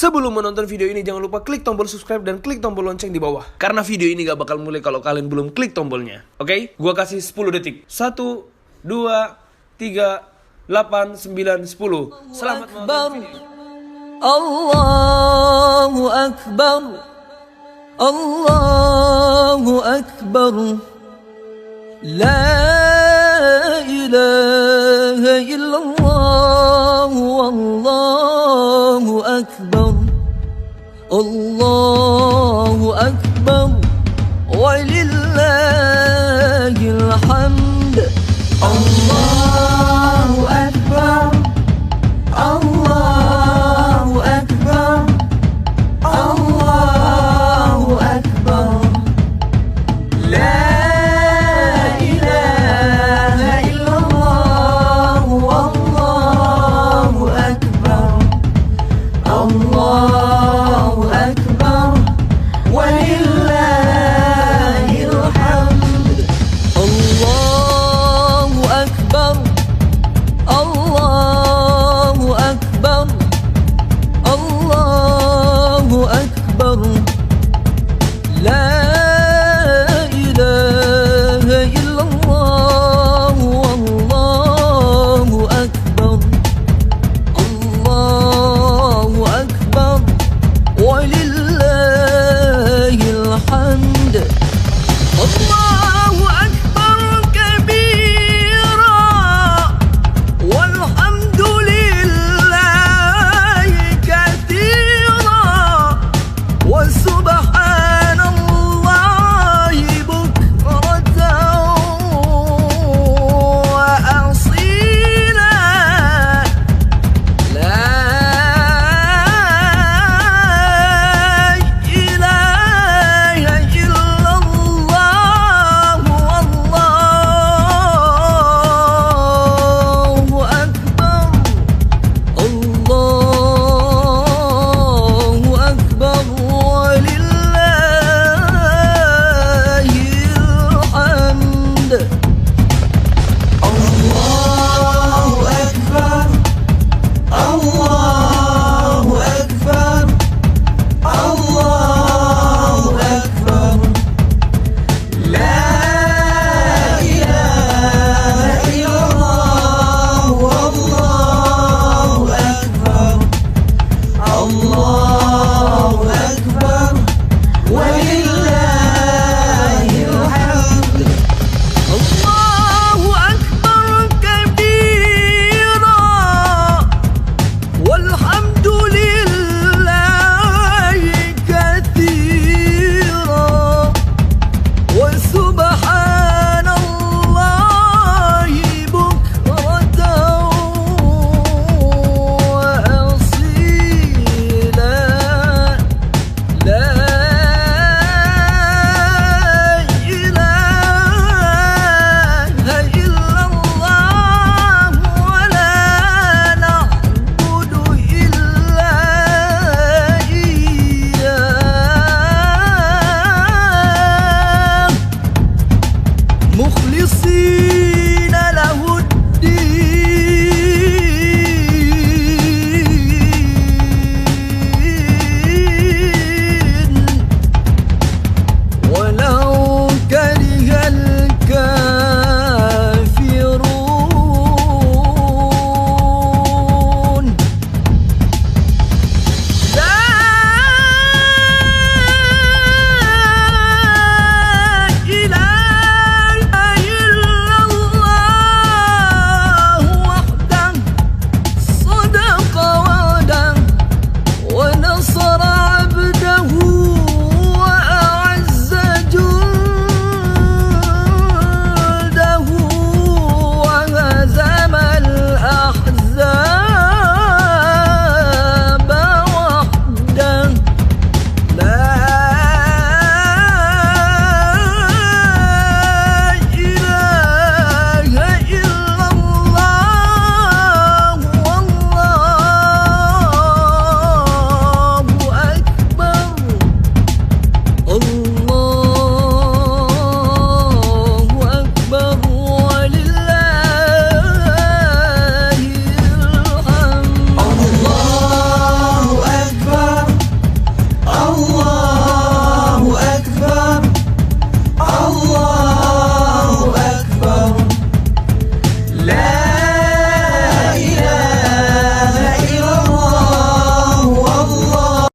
Sebelum menonton video ini, jangan lupa klik tombol subscribe dan klik tombol lonceng di bawah. Karena video ini gak bakal mulai kalau kalian belum klik tombolnya. Oke? Gua kasih 10 detik. 1, 2, 3, 8, 9, 10. Selamat menonton video. Allahu Akbar. Allahu Akbar. La ilaha illallah. Wallahu Akbar. Allahu Akbar. Walillahil hamd. Allahu Akbar. Allahu Akbar. Allahu Akbar. La ilaha illallah. Wallahu Akbar. Allah